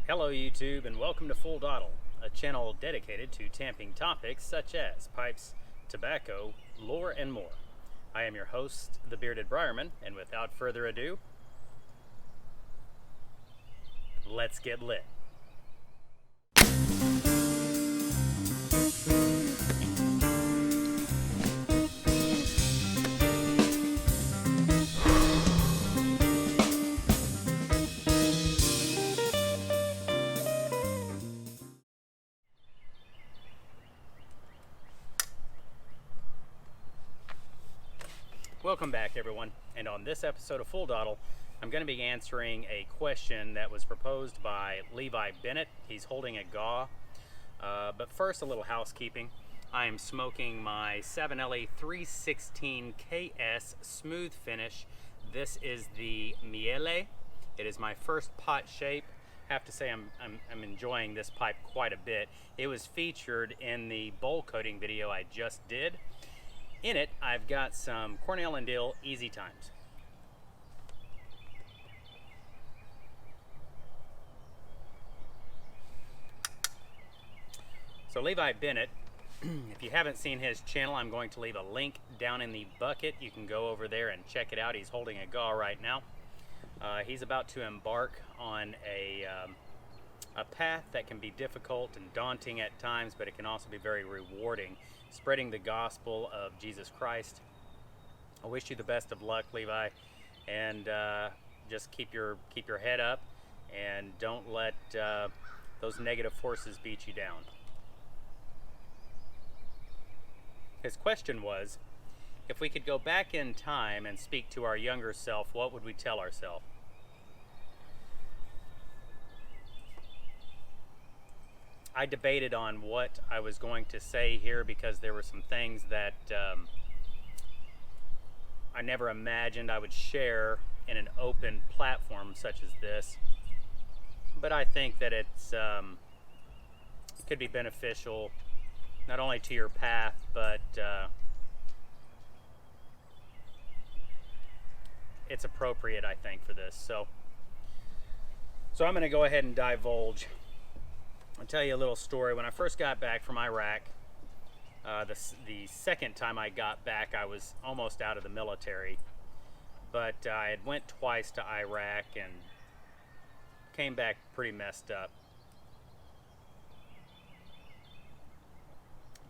Hello YouTube and welcome to Full Dottle, a channel dedicated to tamping topics such as pipes, tobacco, lore, and more. I am your host, the Bearded Briarman, and without further ado, let's get lit. Welcome back everyone, and on this episode of Full Dottle, I'm going to be answering a question that was proposed by Levi Bennett. He's holding a GAW, but first a little housekeeping. I am smoking my 7LA 316KS Smooth Finish. This is the Miele. It is my first pot shape. I have to say I'm enjoying this pipe quite a bit. It was featured in the bowl coating video I just did. In it, I've got some Cornell and Dill Easy Times. So Levi Bennett, if you haven't seen his channel, I'm going to leave a link down in the bucket. You can go over there and check it out. He's holding a GAW right now. He's about to embark on a path that can be difficult and daunting at times, but it can also be very rewarding, spreading the gospel of Jesus Christ. I wish you the best of luck, Levi, and just keep your head up and don't let those negative forces beat you down. His question was, if we could go back in time and speak to our younger self, what would we tell ourselves? I debated on what I was going to say here because there were some things that I never imagined I would share in an open platform such as this. But I think that it could be beneficial not only to your path, but it's appropriate, I think, for this. So I'm going to go ahead and divulge. I'll tell you a little story. When I first got back from Iraq, the second time I got back, I was almost out of the military. But I had went twice to Iraq and came back pretty messed up.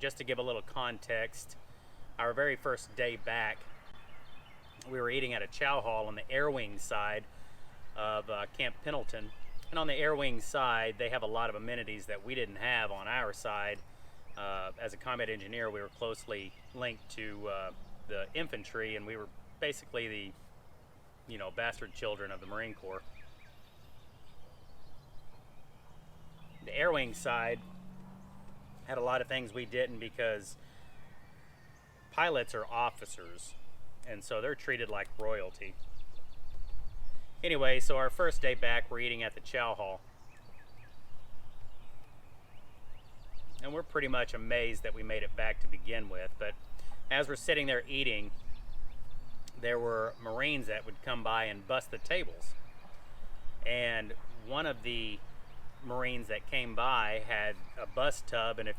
Just to give a little context, our very first day back, we were eating at a chow hall on the air wing side of Camp Pendleton. And on the air wing side, they have a lot of amenities that we didn't have on our side. As a combat engineer, we were closely linked to the infantry, and we were basically the, bastard children of the Marine Corps. The air wing side had a lot of things we didn't because pilots are officers, and so they're treated like royalty. Anyway, so our first day back, we're eating at the chow hall. And we're pretty much amazed that we made it back to begin with. But as we're sitting there eating, there were Marines that would come by and bust the tables. And one of the Marines that came by had a bus tub. And if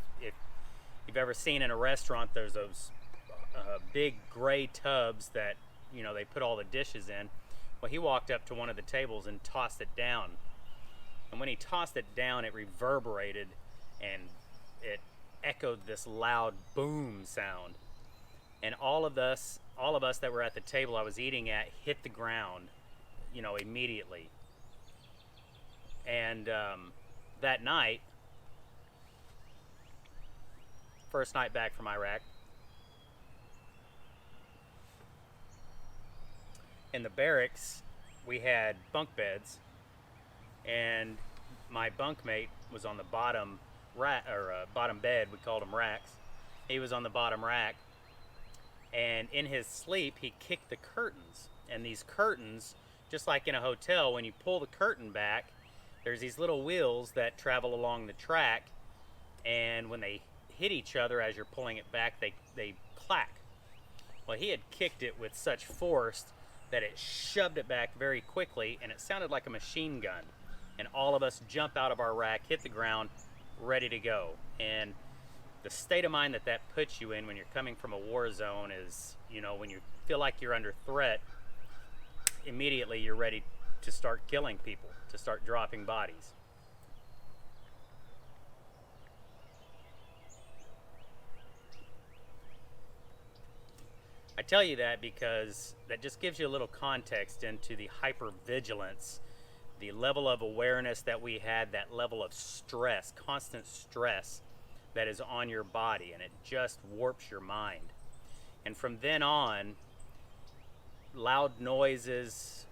you've ever seen in a restaurant, there's those big gray tubs that, they put all the dishes in. Well, he walked up to one of the tables and tossed it down. And when he tossed it down, it reverberated and it echoed this loud boom sound. And all of us that were at the table I was eating at hit the ground, immediately. And that night, first night back from Iraq, in the barracks, we had bunk beds, and my bunkmate was on the bottom bottom bed. We called them racks. He was on the bottom rack, and in his sleep, he kicked the curtains. And these curtains, just like in a hotel, when you pull the curtain back, there's these little wheels that travel along the track, and when they hit each other as you're pulling it back, they clack. Well, he had kicked it with such force that it shoved it back very quickly, and it sounded like a machine gun. and all of us jump out of our rack, hit the ground, ready to go. And the state of mind that puts you in when you're coming from a war zone is, when you feel like you're under threat, immediately you're ready to start killing people, to start dropping bodies. I tell you that because that just gives you a little context into the hypervigilance, the level of awareness that we had, that level of stress, constant stress that is on your body, and it just warps your mind. And from then on, loud noises,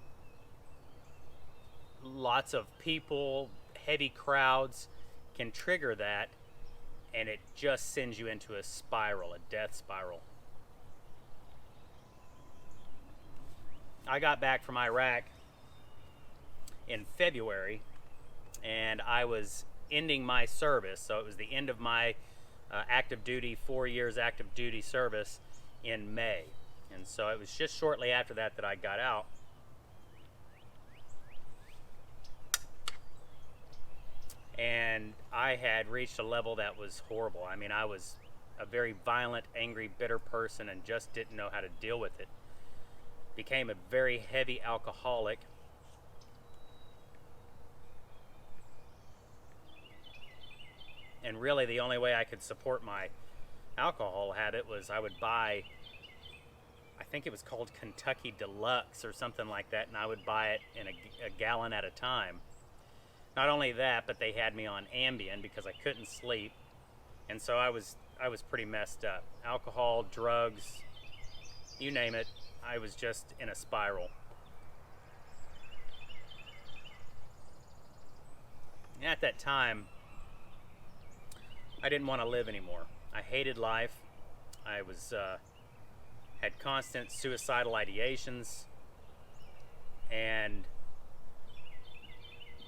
lots of people, heavy crowds can trigger that, and it just sends you into a spiral, a death spiral. I got back from Iraq in February, and I was ending my service, so it was the end of my active duty, 4 years active duty service in May. And so it was just shortly after that I got out. And I had reached a level that was horrible. I mean, I was a very violent, angry, bitter person and just didn't know how to deal with it. Became a very heavy alcoholic. And really the only way I could support my alcohol habit was I would buy, I think it was called Kentucky Deluxe or something like that, and I would buy it in a gallon at a time. Not only that, but they had me on Ambien because I couldn't sleep, and so I was pretty messed up. Alcohol, drugs, you name it, I was just in a spiral. And at that time, I didn't want to live anymore. I hated life. I was had constant suicidal ideations, and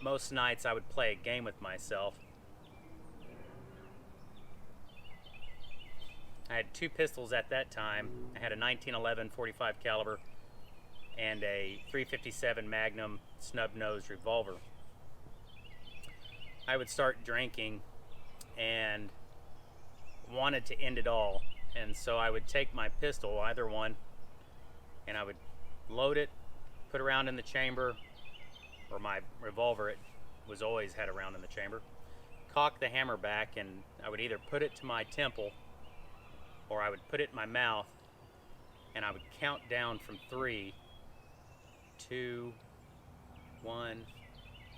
most nights I would play a game with myself. I had 2 pistols at that time. I had a 1911 .45 caliber and a .357 Magnum snub-nosed revolver. I would start drinking and wanted to end it all, and so I would take my pistol, either one, and I would load it, put a round in the chamber, or my revolver, it was always had a round in the chamber, cock the hammer back, and I would either put it to my temple or I would put it in my mouth, and I would count down from 3, 2, 1,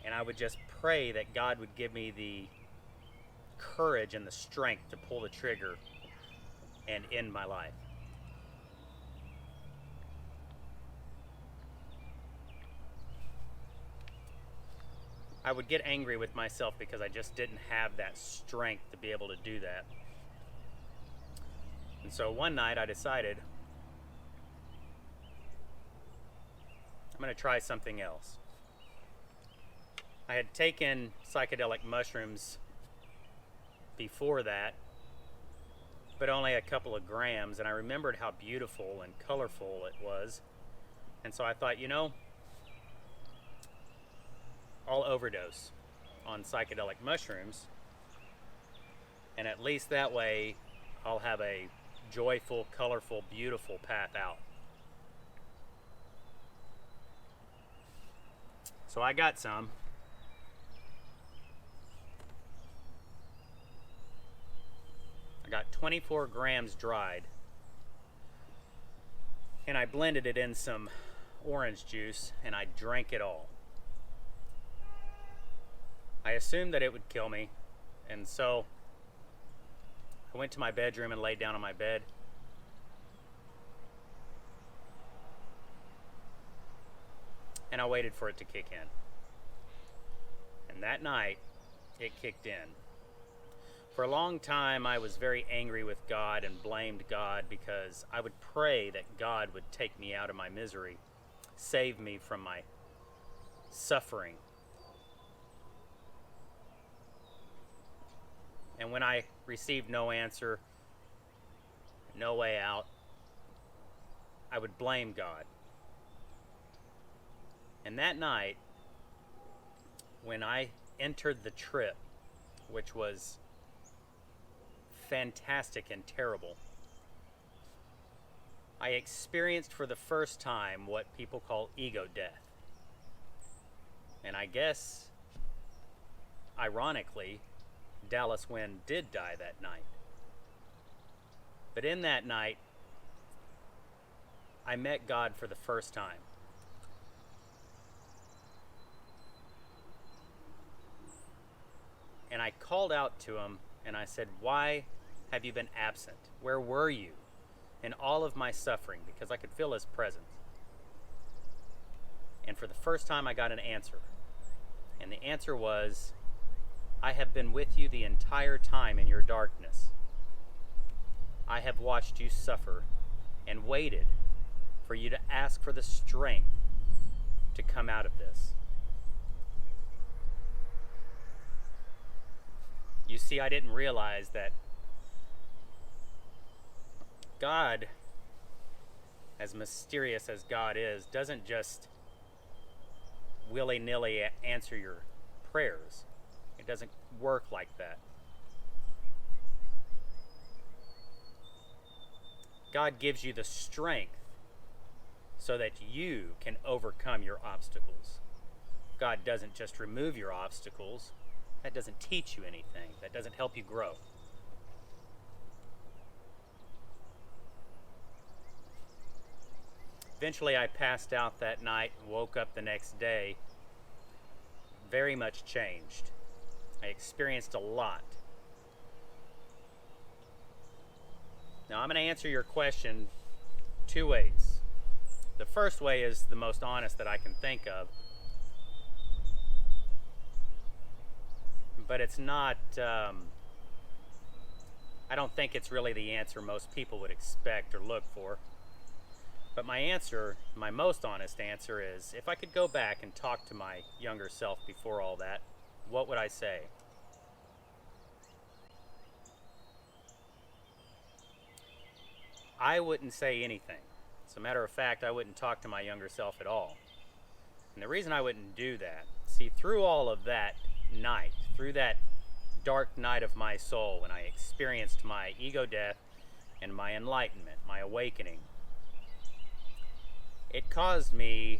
and I would just pray that God would give me the courage and the strength to pull the trigger and end my life. I would get angry with myself because I just didn't have that strength to be able to do that. And so one night I decided I'm going to try something else. I had taken psychedelic mushrooms before that, but only a couple of grams, and I remembered how beautiful and colorful it was. And so I thought, I'll overdose on psychedelic mushrooms, and at least that way I'll have a joyful, colorful, beautiful path out. So I got some. I got 24 grams dried, and I blended it in some orange juice, and I drank it all. I assumed that it would kill me, and so I went to my bedroom and laid down on my bed. And I waited for it to kick in. And that night, it kicked in. For a long time, I was very angry with God and blamed God because I would pray that God would take me out of my misery, save me from my suffering. And when I received no answer, no way out, I would blame God. And that night, when I entered the trip, which was fantastic and terrible, I experienced for the first time what people call ego death. And I guess, ironically, Dallas Wynn did die that night. But in that night, I met God for the first time. And I called out to him and I said, "Why have you been absent? Where were you in all of my suffering?" Because I could feel his presence. And for the first time, I got an answer. And the answer was, "I have been with you the entire time in your darkness. I have watched you suffer and waited for you to ask for the strength to come out of this." You see, I didn't realize that God, as mysterious as God is, doesn't just willy-nilly answer your prayers. It doesn't work like that. God gives you the strength so that you can overcome your obstacles. God doesn't just remove your obstacles. That doesn't teach you anything. That doesn't help you grow. Eventually, I passed out that night and woke up the next day very much changed. I experienced a lot. Now, I'm going to answer your question two ways. The first way is the most honest that I can think of. But it's not, I don't think it's really the answer most people would expect or look for. But my answer, my most honest answer is, if I could go back and talk to my younger self before all that, what would I say? I wouldn't say anything. As a matter of fact, I wouldn't talk to my younger self at all. And the reason I wouldn't do that, see, through all of that night, through that dark night of my soul, when I experienced my ego death and my enlightenment, my awakening, it caused me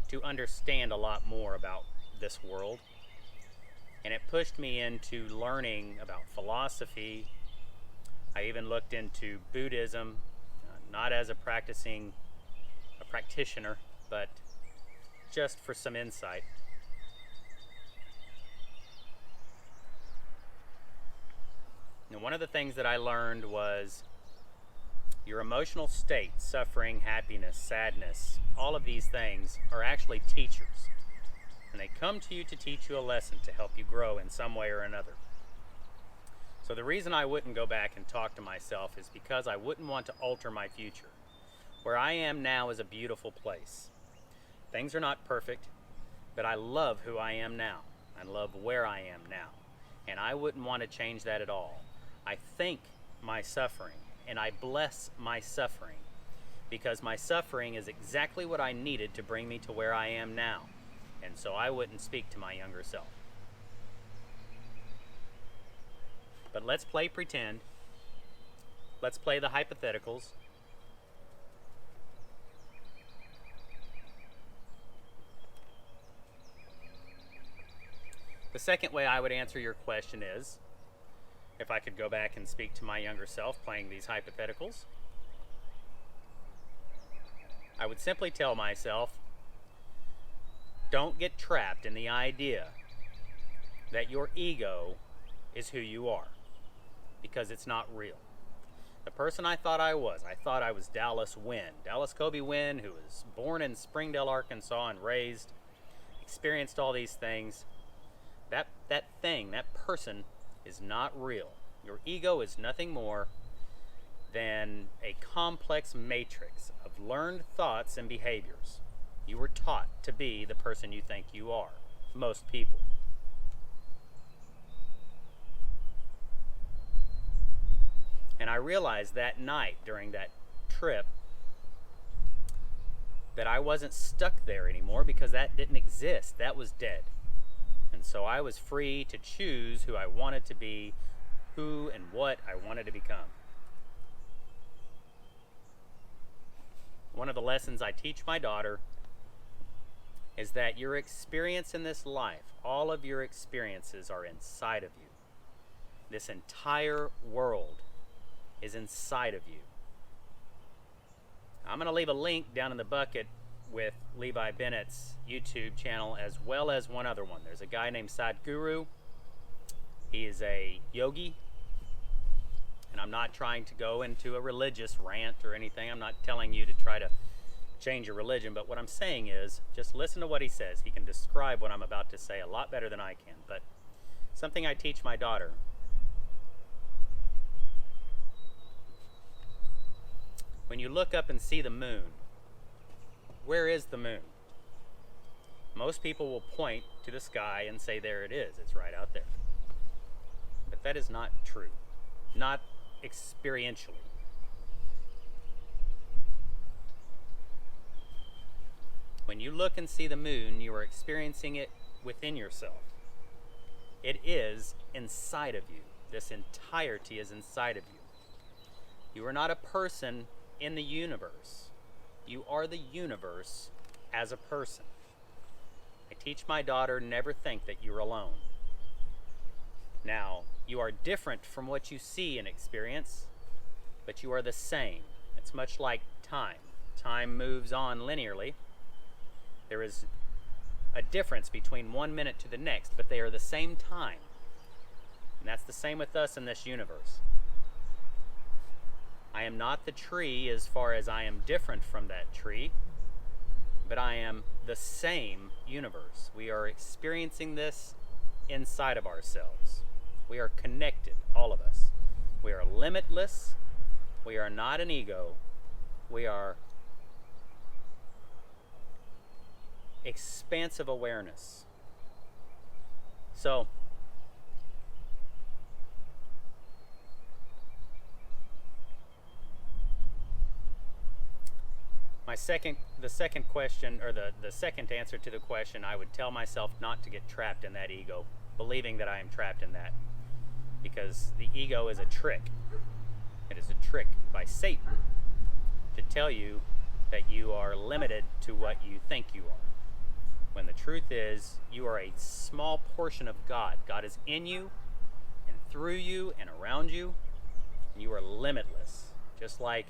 to understand a lot more about this world. And it pushed me into learning about philosophy. I even looked into Buddhism, not as a practitioner, but just for some insight. And one of the things that I learned was your emotional state, suffering, happiness, sadness, all of these things are actually teachers. And they come to you to teach you a lesson to help you grow in some way or another. So the reason I wouldn't go back and talk to myself is because I wouldn't want to alter my future. Where I am now is a beautiful place. Things are not perfect, but I love who I am now. I love where I am now. And I wouldn't want to change that at all. I thank my suffering, and I bless my suffering, because my suffering is exactly what I needed to bring me to where I am now. And so I wouldn't speak to my younger self. But let's play pretend. Let's play the hypotheticals. The second way I would answer your question is, if I could go back and speak to my younger self playing these hypotheticals, I would simply tell myself, don't get trapped in the idea that your ego is who you are, because it's not real. The person I thought I was Dallas Wynn, Dallas Kobe Wynn, who was born in Springdale, Arkansas and raised, experienced all these things. That person is not real. Your ego is nothing more than a complex matrix of learned thoughts and behaviors. You were taught to be the person you think you are. Most people. And I realized that night during that trip that I wasn't stuck there anymore, because that didn't exist. That was dead. And so I was free to choose who I wanted to be, who and what I wanted to become. One of the lessons I teach my daughter is that your experience in this life, all of your experiences are inside of you. This entire world is inside of you. I'm going to leave a link down in the bucket with Levi Bennett's YouTube channel, as well as one other one. There's a guy named Sadhguru. He is a yogi, and I'm not trying to go into a religious rant or anything. I'm not telling you to try to change your religion, but what I'm saying is just listen to what he says. He can describe what I'm about to say a lot better than I can, but something I teach my daughter. When you look up and see the moon, where is the moon? Most people will point to the sky and say, there it is, it's right out there. But that is not true, not experientially. When you look and see the moon, you are experiencing it within yourself. It is inside of you. This entirety is inside of you. You are not a person in the universe. You are the universe as a person. I teach my daughter, never think that you're alone. Now, you are different from what you see and experience, but you are the same. It's much like time. Time moves on linearly. There is a difference between 1 minute to the next, but they are the same time. And that's the same with us in this universe. I am not the tree as far as I am different from that tree, but I am the same universe. We are experiencing this inside of ourselves. We are connected, all of us. We are limitless. We are not an ego. We are expansive awareness. So, the second question, or the second answer to the question, I would tell myself not to get trapped in that ego, believing that I am trapped in that. Because the ego is a trick. It is a trick by Satan to tell you that you are limited to what you think you are. When the truth is, you are a small portion of God. God is in you and through you and around you, and you are limitless. Just like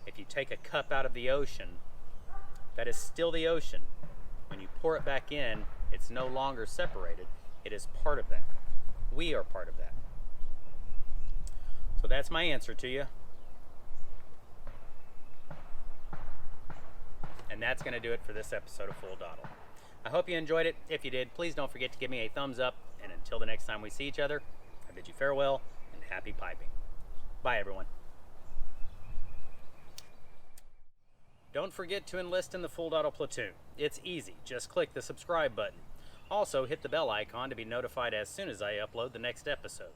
if you take a cup out of the ocean, that is still the ocean. When you pour it back in, it's no longer separated. It is part of that. We are part of that. So that's my answer to you. And that's going to do it for this episode of Full Dottle. I hope you enjoyed it. If you did, please don't forget to give me a thumbs up. And until the next time we see each other, I bid you farewell and happy piping. Bye, everyone. Don't forget to enlist in the Full Dottle platoon. It's easy. Just click the subscribe button. Also, hit the bell icon to be notified as soon as I upload the next episode.